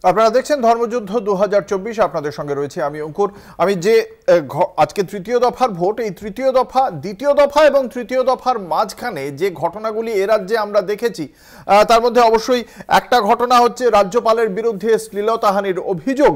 আপনারা দেখছেন ধর্মযুদ্ধ 2024। আপনাদের সঙ্গে রয়েছে আমি অঙ্কুর। আমি যে আজকে তৃতীয় দফার ভোট, এই তৃতীয় দফা, দ্বিতীয় দফা এবং তৃতীয় দফার মাঝখানে যে ঘটনাগুলি এ রাজ্যে আমরা দেখেছি, তার মধ্যে অবশ্যই একটা ঘটনা হচ্ছে রাজ্যপালের বিরুদ্ধে শ্লীলতাহানির অভিযোগ,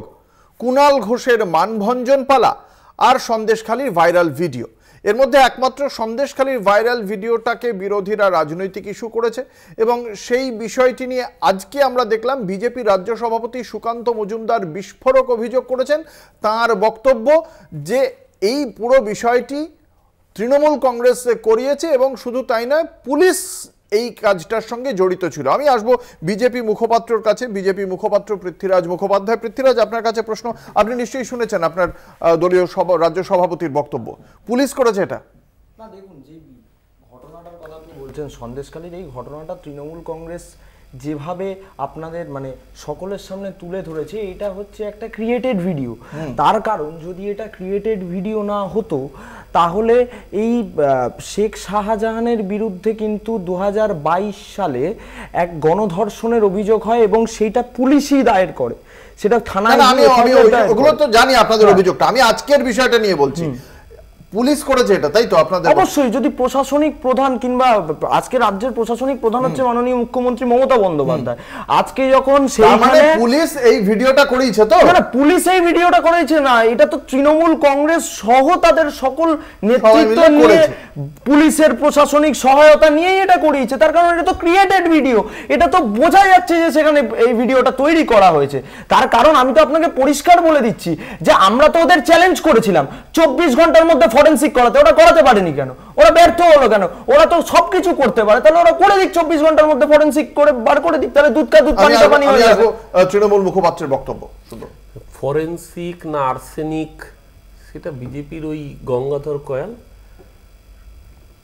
কুণাল ঘোষের মানভঞ্জন পালা আর সন্দেশখালীর ভাইরাল ভিডিও। এর মধ্যে একমাত্র সন্দেশখালীর ভাইরাল ভিডিওটাকে বিরোধীরা রাজনৈতিক ইস্যু করেছে এবং সেই বিষয়টি নিয়ে আজকে আমরা দেখলাম বিজেপি রাজ্য সভাপতি সুকান্ত মজুমদার বিস্ফোরক অভিযোগ করেছেন। তার বক্তব্য যে এই পুরো বিষয়টি তৃণমূল কংগ্রেস করিয়েছে এবং শুধু তাই নয়, পুলিশ এই কাজটার সঙ্গে জড়িত ছিল। আমি আসবো বিজেপি মুখপাত্রর কাছে, বিজেপি মুখপাত্র পৃথ্বীরাজ মুখোপাধ্যায়। পৃথ্বীরাজ, আপনার কাছে প্রশ্ন। আপনি নিশ্চয়ই শুনেছেন আপনার দলীয় রাজ্য সভাপতির বক্তব্য, পুলিশ করেছে এটা। না, দেখুন, যে ঘটনাটার কথা আপনি বলছেন সন্দেশখালীর, এই ঘটনাটা তৃণমূল কংগ্রেস যেভাবে আপনাদের সকলের সামনে তুলে ধরেছে, এটা হচ্ছে একটা ক্রিয়েটেড ভিডিও। তার কারণ, যদি এটা ক্রিয়েটেড ভিডিও না হতো তাহলে এই শেখ শাহজাহানের বিরুদ্ধে কিন্তু 2022 সালে এক গণধর্ষণের অভিযোগ হয় এবং সেটা পুলিশই দায়ের করে, সেটা থানায়। আমি ওগুলো তো জানি আপনাদের অভিযোগটা, আমি আজকের বিষয়টা নিয়ে বলছি। পুলিশ করেছে এটা, তাই তো? আপনাদের অবশ্যই, যদি প্রশাসনিক প্রধান কিংবা আজকে রাজ্যের প্রশাসনিক প্রধান হচ্ছে মাননীয় মুখ্যমন্ত্রী মমতা বন্দ্যোপাধ্যায়, আজকে যখন সেইখানে পুলিশ এই ভিডিওটা করেছে, তো না পুলিশ এই ভিডিওটা করেছে না, এটা তো তৃণমূল কংগ্রেস সহ তাদের সকল নেতৃত্ব নিয়ে পুলিশের প্রশাসনিক সহায়তা নিয়েই এটা করিয়েছে। তার কারণ এটা তো ক্রিয়েটেড ভিডিও, এটা তো বোঝা যাচ্ছে যে সেখানে এই ভিডিওটা তৈরি করা হয়েছে। তার কারণ আমি তো আপনাকে পরিষ্কার বলে দিচ্ছি যে আমরা তো ওদের চ্যালেঞ্জ করেছিলাম 24 ঘন্টার মধ্যে ফরেনসিক করাতে, ওরা করাতে পারেনি কেন? ওরা ব্যর্থ হলো কেন? ওরা তো সবকিছু করতে পারে, তাহলে ওরা করে দিক, 24 ঘন্টার মধ্যে ফরেনসিক করে বার করে দিক, তাহলে দুধ কা দুধ পানি কা পানি হয়ে যাবে। তৃণমূল মুখপাত্রের বক্তব্য শুধু ফরেনসিক না আর্সেনিক, সেটা বিজেপির ওই গঙ্গাধর কয়াল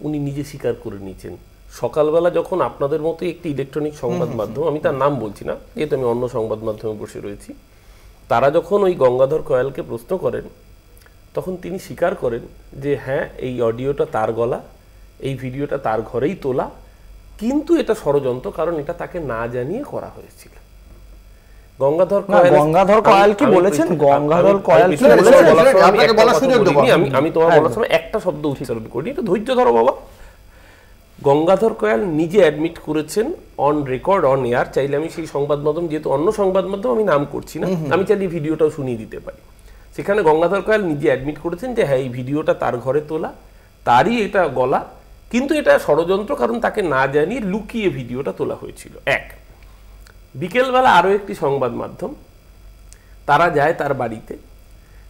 উনি নিজে স্বীকার করে নিয়েছেন। সকালবেলা যখন আপনাদের মতো একটি ইলেকট্রনিক সংবাদ মাধ্যম, আমি তার নাম বলছি না যেহেতু আমি অন্য সংবাদ মাধ্যমে বসে রয়েছি, তারা যখন ওই গঙ্গাধর কয়ালকে প্রশ্ন করেন তখন তিনি স্বীকার করেন যে হ্যাঁ, এই অডিওটা তার গলা, এই ভিডিওটা তার ঘরেই তোলা, কিন্তু এটা ষড়যন্ত্র, কারণ এটা তাকে না জানিয়ে করা হয়েছিল। গঙ্গাধর কয়াল কি বলেছেন? গঙ্গাধর কয়াল কি বলেছেন? আমি তোমার বলার সময় একটা শব্দ উচ্চারণ করি, একটু ধৈর্য ধরো বাবা। গঙ্গাধর কয়াল নিজে অ্যাডমিট করেছেন অন রেকর্ড, অন এয়ার। চাইলে আমি সেই সংবাদ মাধ্যম, যেহেতু অন্য সংবাদ মাধ্যম আমি নাম করছি না, আমি চাইলে ভিডিওটাও শুনিয়ে দিতে পারি। সেখানে গঙ্গাধর কয়াল নিজে অ্যাডমিট করেছেন যে হ্যাঁ, এই ভিডিওটা তার ঘরে তোলা, তারই এটা গলা, কিন্তু এটা ষড়যন্ত্র, কারণ তাকে না জানিয়ে লুকিয়ে ভিডিওটা তোলা হয়েছিল। এক, বিকেলবেলা আরও একটি সংবাদ মাধ্যম তারা যায় তার বাড়িতে,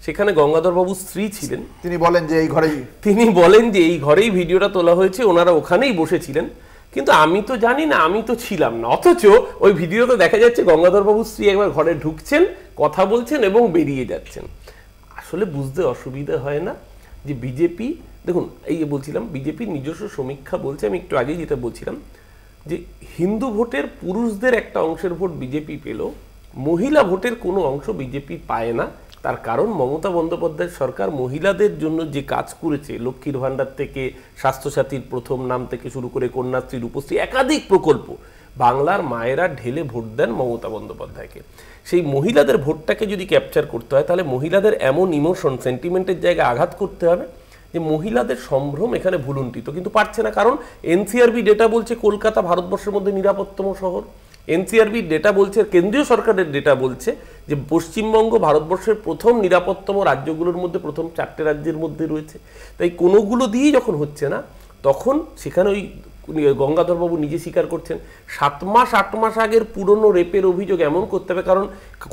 সেখানে গঙ্গাধর বাবুর স্ত্রী ছিলেন, তিনি বলেন যে এই ঘরেই ভিডিওটা তোলা হয়েছে, ওনারা ওখানেই বসেছিলেন, কিন্তু আমি তো জানি না, আমি তো ছিলাম না। অথচ ওই ভিডিওতে দেখা যাচ্ছে গঙ্গাধর বাবুর স্ত্রী একবার ঘরে ঢুকছেন, কথা বলছেন এবং বেরিয়ে যাচ্ছেন। আসলে বুঝতে অসুবিধা হয় না যে বিজেপি, দেখুন এই বলছিলাম বিজেপির নিজস্ব সমীক্ষা বলছে, আমি একটু আগেই যেটা বলছিলাম যে হিন্দু ভোটের পুরুষদের একটা অংশের ভোট বিজেপি পেল, মহিলা ভোটের কোনো অংশ বিজেপি পায় না। তার কারণ মমতা বন্দ্যোপাধ্যায়ের সরকার মহিলাদের জন্য যে কাজ করেছে, লক্ষ্মীর ভাণ্ডার থেকে স্বাস্থ্যসাথীর প্রথম নাম থেকে শুরু করে কন্যাশ্রী, রূপশ্রী, একাধিক প্রকল্প, বাংলার মায়েরা ঢেলে ভোট দেন মমতা বন্দ্যোপাধ্যায়কে। সেই মহিলাদের ভোটটাকে যদি ক্যাপচার করতে হয়, তাহলে মহিলাদের এমন ইমোশন, সেন্টিমেন্টের জায়গায় আঘাত করতে হবে যে মহিলাদের সম্ভ্রম এখানে ভুলুণ্ঠিত, কিন্তু পারছে না। কারণ এনসিআরবি ডেটা বলছে কলকাতা ভারতবর্ষের মধ্যে নিরাপত্তম শহর। এনসিআরবি ডেটা বলছে, কেন্দ্রীয় সরকারের ডেটা বলছে যে পশ্চিমবঙ্গ ভারতবর্ষের প্রথম নিরাপত্তম রাজ্যগুলোর মধ্যে, প্রথম 4টে রাজ্যের মধ্যে রয়েছে। তাই কোনোগুলো দিয়েই যখন হচ্ছে না, তখন সেখানে ওই গঙ্গাধরবাবু নিজে স্বীকার করছেন 7 মাস 8 মাস আগের পুরনো রেপের অভিযোগ এমন করতে হবে, কারণ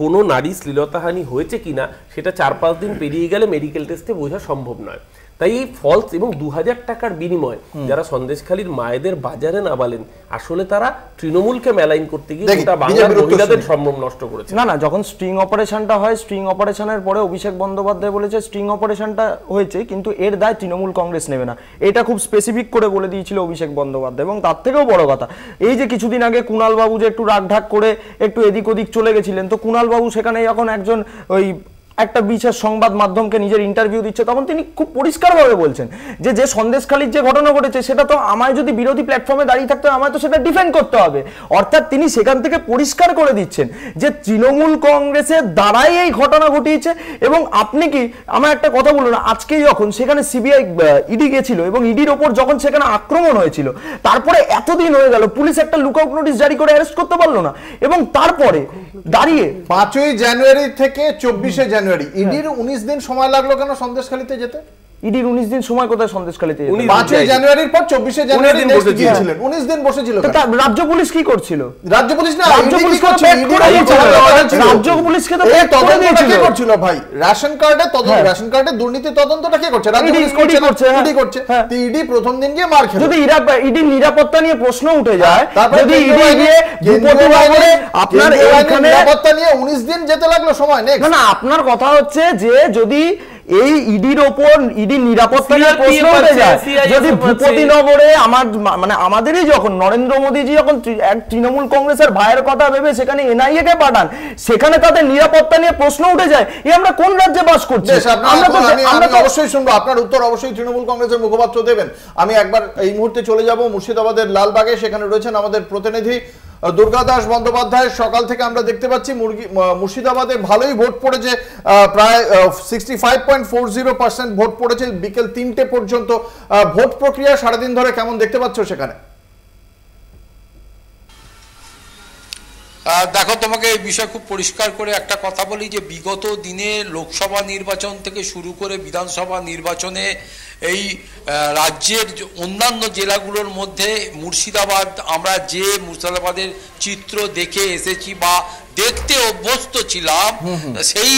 কোনো নারী শ্লীলতাহানি হয়েছে কিনা সেটা 4-5 দিন পেরিয়ে গেলে মেডিকেল টেস্টে বোঝা সম্ভব নয়। তাই এই ফলস এবং 2000 টাকার বিনিময় যারা সন্দেশখালীর মায়েদের বাজারে নামালেন, আসলে তারা তৃণমূলকে মেলাইন করতে গিয়ে গোটা বাংলার মহিলাদের সম্ভ্রম নষ্ট করেছে। না, যখন স্ট্রিং অপারেশনটা হয়, স্ট্রিং অপারেশনের পরে অভিষেক বন্দ্যোপাধ্যায় বলেছে স্ট্রিং অপারেশনটা হয়েছে কিন্তু এর দায় তৃণমূল কংগ্রেস নেবে না, এটা খুব স্পেসিফিক করে বলে দিয়েছিল অভিষেক বন্দ্যোপাধ্যায়। এবং তার থেকেও বড় কথা, এই যে কিছুদিন আগে কুণাল বাবু যে একটু রাগঢাক করে একটু এদিক ওদিক চলে গেছিলেন, তো কুণাল বাবু সেখানে যখন একজন ওই একটা বিশেষ সংবাদ মাধ্যমকে নিজের ইন্টারভিউ দিচ্ছে, তখন তিনি খুব পরিষ্কারভাবে বলছেন যে যে সন্দেশখালীর যে ঘটনা ঘটেছে সেটা তো আমায় যদি বিরোধী প্ল্যাটফর্মে দাঁড়িয়ে থাকতে হয় আমায় তো সেটা ডিফেন্ড করতে হবে। অর্থাৎ তিনি সেখান থেকে পরিষ্কার করে দিচ্ছেন যে তৃণমূল কংগ্রেসের দ্বারাই এই ঘটনা ঘটিয়েছে। এবং আপনি কি আমার একটা কথা বলুন, আজকে যখন সেখানে সিবিআই ইডি গেছিল এবং ইডির ওপর যখন সেখানে আক্রমণ হয়েছিল, তারপরে এতদিন হয়ে গেল, পুলিশ একটা লুকআউট নোটিশ জারি করে অ্যারেস্ট করতে পারলো না, এবং তারপরে দাঁড়িয়ে 5ই জানুয়ারি থেকে 24শে জানুয়ারি ইডির 19 দিন সময় লাগলো কেন সন্দেশখালীতে যেতে? ইডির 19 দিন সময় কোথায় সন্দেশখালীতে যেতে? 5ই জানুয়ারির পর 24শে জানুয়ারি নেক্সট গিয়েছিলেন, 19 দিন বসেছিল। রাজ্য পুলিশ কি করছিল? রাজ্য পুলিশ না, রাজ্য পুলিশ রাজ্য পুলিশকে তো কে করছিল ভাই? রেশন কার্ডে তদন্ত, রেশন কার্ডে দুর্নীতি তদন্তটা কে করছে? রাজ্য পুলিশ করছে, ইডি করছে। ইডি প্রথম দিন গিয়ে মার খেলো। যদি ইডির নিরাপত্তা নিয়ে প্রশ্ন উঠে যায়, যদি ইডি গিয়ে ভূপতিনগরে আপনার এইখানে নিরাপত্তা নিয়ে 19 দিন যেতে লাগলো সময়। নেক্সট না, আপনার কথা হচ্ছে যে যদি এই ইডির ওপর ইডির নিরাপত্তা নিয়ে প্রশ্ন উঠে যায়, যদি ভূপতিনগরে আমার মানে আমাদেরই যখন নরেন্দ্র মোদীজি যখন এক তৃণমূল কংগ্রেসের ভাইয়ের কথা ভেবে সেখানে এনআইএ কে পাঠান, সেখানে তাদের নিরাপত্তা নিয়ে প্রশ্ন উঠে যায়, আমরা কোন রাজ্যে বাস করছি? আমরা অবশ্যই শুনবো আপনার উত্তর, অবশ্যই তৃণমূল কংগ্রেসের মুখপাত্র দেবেন। আমি একবার এই মুহূর্তে চলে যাব মুর্শিদাবাদের লালবাগে, সেখানে রয়েছেন আমাদের প্রতিনিধি দুর্গাদাস বন্দ্যোপাধ্যায়। সকাল থেকে আমরা দেখতে পাচ্ছি মুর্শিদাবাদে ভালোই ভোট পড়েছে, প্রায় 65.40% ভোট পড়েছে। বিকেল 3টে পর্যন্ত ভোট প্রক্রিয়া সারাদিন ধরে কেমন দেখতে পাচ্ছ সেখানে? দেখো, তোমাকে এই বিষয় খুব পরিষ্কার করে একটা কথা বলি যে বিগত দিনে লোকসভা নির্বাচন থেকে শুরু করে বিধানসভা নির্বাচনে এই রাজ্যের অন্যান্য জেলাগুলোর মধ্যে মুর্শিদাবাদ, আমরা যে মুর্শিদাবাদের চিত্র দেখে এসেছি বা দেখতে অভ্যস্ত ছিলাম, সেই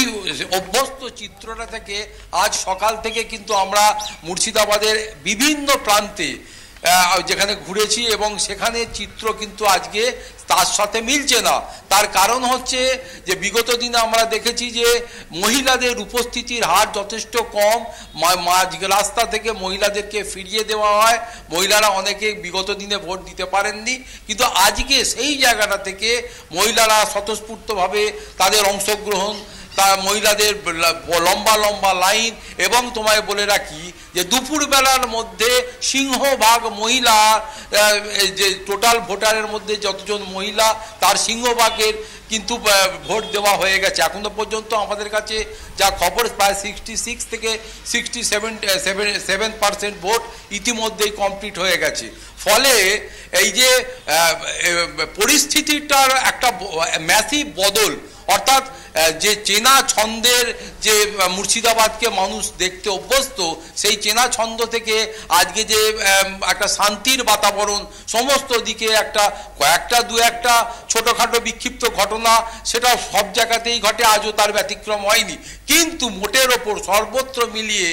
অভ্যস্ত চিত্রটা থেকে আজ সকাল থেকে কিন্তু আমরা মুর্শিদাবাদের বিভিন্ন প্রান্তে যেখানে ঘুরেছি এবং সেখানে চিত্র কিন্তু আজকে তার সাথে মিলছে না। তার কারণ হচ্ছে যে বিগত দিনে আমরা দেখেছি যে মহিলাদের উপস্থিতির হার যথেষ্ট কম, রাস্তা থেকে মহিলাদেরকে ফিরিয়ে দেওয়া হয়, মহিলারা অনেকে বিগত দিনে ভোট দিতে পারেননি, কিন্তু আজকে সেই জায়গাটা থেকে মহিলারা স্বতঃস্ফূর্তভাবে তাদের অংশগ্রহণ, তার মহিলাদের লম্বা লম্বা লাইন, এবং তোমায় বলে রাখি যে দুপুরবেলার মধ্যে সিংহভাগ মহিলা, যে টোটাল ভোটারের মধ্যে যতজন মহিলা তার সিংহভাগের কিন্তু ভোট দেওয়া হয়ে গেছে। এখনো পর্যন্ত আমাদের কাছে যা খবর প্রায় 66 থেকে 67% ভোট ইতিমধ্যেই কমপ্লিট হয়ে গেছে। ফলে এই যে পরিস্থিতিটার একটা ম্যাসিভ বদল, অর্থাৎ যে চেনা ছন্দের যে মুর্শিদাবাদকে মানুষ দেখতে অভ্যস্ত, সেই চেনা ছন্দ থেকে আজকে যে একটা শান্তির বাতাবরণ, সমস্ত দিকে একটা দু একটা ছোটোখাটো বিক্ষিপ্ত ঘটনা, সেটা সব জায়গাতেই ঘটে, আজও তার ব্যতিক্রম হয়নি। কিন্তু মোটের ওপর সর্বত্র মিলিয়ে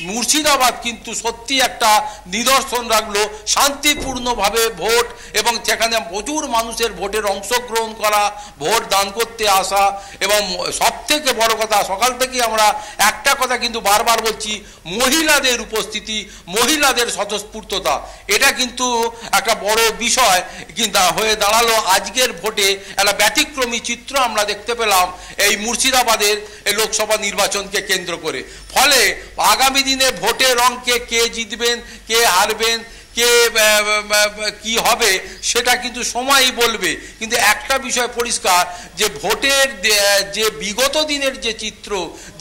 মুর্শিদাবাদ কিন্তু সত্যি একটা নিদর্শন রাখলো শান্তিপূর্ণভাবে ভোট, এবং সেখানে প্রচুর মানুষের ভোটের অংশগ্রহণ করা, ভোট দান করতে আসা, এবং সব থেকে বড় কথা সকাল থেকে আমরা একটা কথা কিন্তু বারবার বলছি, মহিলাদের উপস্থিতি, মহিলাদের স্বতঃস্ফূর্ততা, এটা কিন্তু একটা বড় বিষয় কিন্তু হয়ে দাঁড়ালো। আজকের ভোটে একটা ব্যতিক্রমী চিত্র আমরা দেখতে পেলাম এই মুর্শিদাবাদের লোকসভা নির্বাচনকে কেন্দ্র করে। ফলে আগামী দিনে ভোটের অঙ্কে কে জিতবেন, কে হারবেন, কে কি হবে সেটা কিন্তু সময়ই বলবে। কিন্তু একটা বিষয় পরিষ্কার যে ভোটের যে বিগত দিনের যে চিত্র,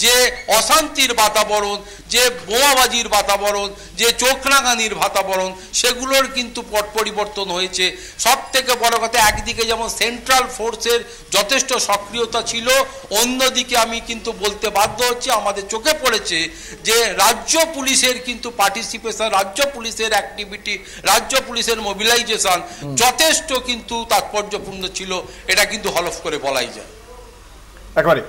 যে অশান্তির বাতাবরণ, যে বোমাবাজির বাতাবরণ, যে চোখ রাঙানির বাতাবরণ, সেগুলোর কিন্তু পট পরিবর্তন হয়েছে। সব থেকে বড় কথা, একদিকে যেমন সেন্ট্রাল ফোর্সের যথেষ্ট সক্রিয়তা ছিল, অন্যদিকে আমি কিন্তু বলতে বাধ্য হচ্ছি, আমাদের চোখে পড়েছে যে রাজ্য পুলিশের কিন্তু পার্টিসিপেশন, রাজ্য পুলিশের অ্যাক্টিভিটি, রাজ্য পুলিশের মোবিলাইজেশন যথেষ্ট কিন্তু তাৎপর্যপূর্ণ ছিল। এটা কিন্তু হলফ করে বলাই যায়। একেবারে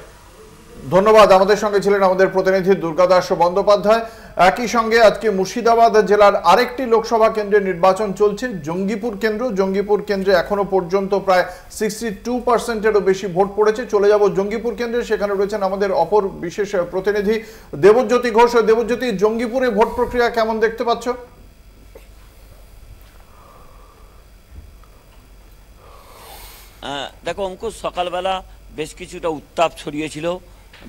ধন্যবাদ। আমাদের সঙ্গে ছিলেন আমাদের প্রতিনিধি দুর্গাদাস বন্দ্যোপাধ্যায়। একই সঙ্গে আজকে মুর্শিদাবাদ জেলার আরেকটি লোকসভা কেন্দ্রে নির্বাচন চলছে, জঙ্গিপুর কেন্দ্র। জঙ্গিপুর কেন্দ্রে এখনো পর্যন্ত প্রায় 62%-এরও বেশি ভোট পড়েছে। চলে যাব জঙ্গিপুর কেন্দ্রে, সেখানে রয়েছেন আমাদের অপর বিশেষ প্রতিনিধি দেবজ্যোতি ঘোষ। দেবজ্যোতি, জঙ্গিপুরে ভোট প্রক্রিয়া কেমন দেখতে পাচ্ছ? দেখো অঙ্কুশ, সকালবেলা বেশ কিছুটা উত্তাপ ছড়িয়েছিল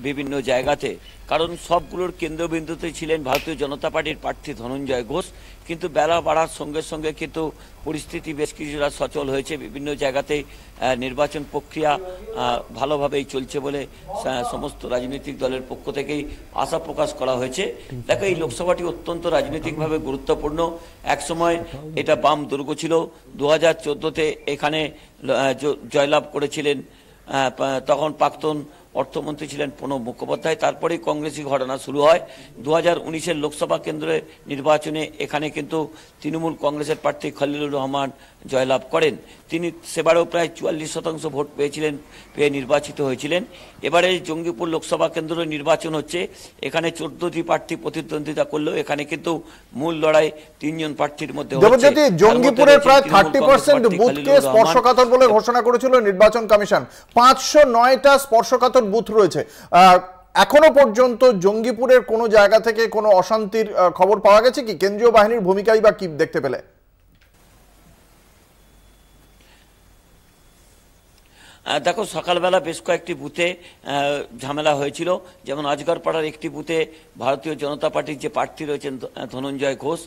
বিভিন্ন জায়গাতে, কারণ সবগুলোর কেন্দ্রবিন্দুতে ছিলেন ভারতীয় জনতা পার্টির প্রার্থী ধনঞ্জয় ঘোষ। কিন্তু বেলা বাড়ার সঙ্গে সঙ্গে কিন্তু পরিস্থিতি বেশ কিছুটা সচল হয়েছে। বিভিন্ন জায়গাতে নির্বাচন প্রক্রিয়া ভালোভাবেই চলছে বলে সমস্ত রাজনৈতিক দলের পক্ষ থেকেই আশা প্রকাশ করা হয়েছে। দেখো, এই লোকসভাটি অত্যন্ত রাজনৈতিকভাবে গুরুত্বপূর্ণ। একসময় এটা বাম দুর্গ ছিল। 2014-তে এখানে জয়লাভ করেছিলেন তখন প্রাক্তন অর্থমন্ত্রী ছিলেন প্রণব মুখোপাধ্যায়। তারপরেই কংগ্রেসি ঘটনা শুরু হয়। 2019-এর লোকসভা কেন্দ্রের নির্বাচনে এখানে কিন্তু তৃণমূল কংগ্রেসের প্রার্থী খলিলুর রহমান জয়লাভ করেন। তিনি সেবারেও প্রায় 44% ভোট পেয়ে নির্বাচিত হয়েছিলেন। এবারে জঙ্গিপুর লোকসভা কেন্দ্র নির্বাচন হচ্ছে। এখানে 14টি প্রার্থী প্রতিদ্বন্দ্বিতা করলেও এখানে কিন্তু মূল লড়াই 3 জন প্রার্থীর মধ্যে হচ্ছে। জঙ্গিপুরের প্রায় 30% বুথকে স্পর্শকাতর বলে ঘোষণা করেছিল নির্বাচন কমিশন। 509টা স্পর্শকাতর বুথ রয়েছে। এখনো পর্যন্ত জঙ্গিপুরের কোনো জায়গা থেকে কোনো অশান্তির খবর পাওয়া গেছে কি? কেন্দ্রীয় বাহিনীর ভূমিকাই বা কি দেখতে পেলে? দেখো, সকালবেলা বেশ কয়েকটি বুথে ঝামেলা হয়েছিল। যেমন আজগরপাড়ার একটি বুথে ভারতীয় জনতা পার্টির যে প্রার্থী রয়েছেন ধনঞ্জয় ঘোষ,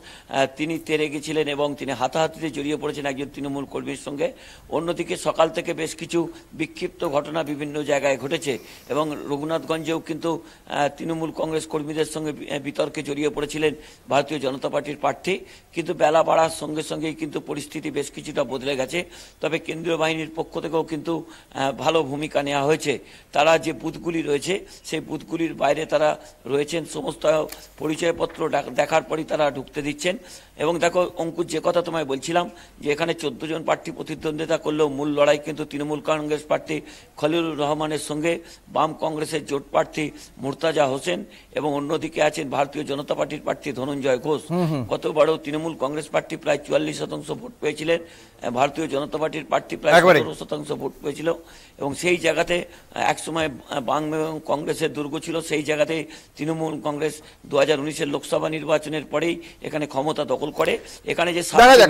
তিনি তেরে গেছিলেন এবং তিনি হাতাহাতিতে জড়িয়ে পড়েছেন একজন তৃণমূল কর্মীর সঙ্গে। অন্যদিকে সকাল থেকে বেশ কিছু বিক্ষিপ্ত ঘটনা বিভিন্ন জায়গায় ঘটেছে এবং রঘুনাথগঞ্জেও কিন্তু তৃণমূল কংগ্রেস কর্মীদের সঙ্গে বিতর্কে জড়িয়ে পড়েছিলেন ভারতীয় জনতা পার্টির প্রার্থী। কিন্তু বেলা বাড়ার সঙ্গে সঙ্গেই কিন্তু পরিস্থিতি বেশ কিছুটা বদলে গেছে। তবে কেন্দ্রীয় বাহিনীর পক্ষ থেকেও কিন্তু ভালো ভূমিকা নেওয়া হয়েছে। তারা যে বুথগুলি রয়েছে সেই বুথগুলির বাইরে তারা রয়েছেন, সমস্ত পরিচয়পত্র দেখার পরই তারা ঢুকতে দিচ্ছেন। এবং দেখো অঙ্কুর, যে কথা তোমায় বলছিলাম যে এখানে 14 জন প্রার্থী প্রতিদ্বন্দ্বিতা করলেও মূল লড়াই কিন্তু তৃণমূল কংগ্রেস প্রার্থী খলিলুর রহমানের সঙ্গে বাম কংগ্রেসের জোট প্রার্থী মুর্তাজা হোসেন এবং অন্যদিকে আছেন ভারতীয় জনতা পার্টির প্রার্থী ধনঞ্জয় ঘোষ। গতবারও তৃণমূল কংগ্রেস প্রার্থী প্রায় 44% ভোট পেয়েছিলেন, ভারতীয় জনতা পার্টির প্রার্থী প্রায় 17% ভোট পেয়েছিল। এবং সেই জায়গাতে একসময় বাম এবং কংগ্রেসের দুর্গ ছিল। সেই জায়গাতে তৃণমূল কংগ্রেস 2019-এর লোকসভা নির্বাচনের পরেই এখানে ক্ষমতা দখল করে। এখানে যে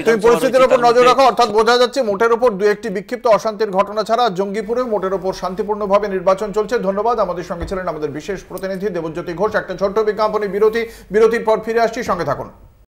তুমি পরিস্থিতির উপর নজর রাখো, অর্থাৎ বোঝা যাচ্ছে মোটের উপর 2-1টি বিক্ষিপ্ত অশান্তির ঘটনা ছাড়া জঙ্গিপুরে মোটের উপর শান্তিপূর্ণভাবে নির্বাচন চলছে। ধন্যবাদ। আমাদের সঙ্গে ছিলেন আমাদের বিশেষ প্রতিনিধি দেবজ্যোতি ঘোষ। একটা ছোট্ট বিজ্ঞাপনী বিরতির পর ফিরে আসছি, সঙ্গে থাকুন।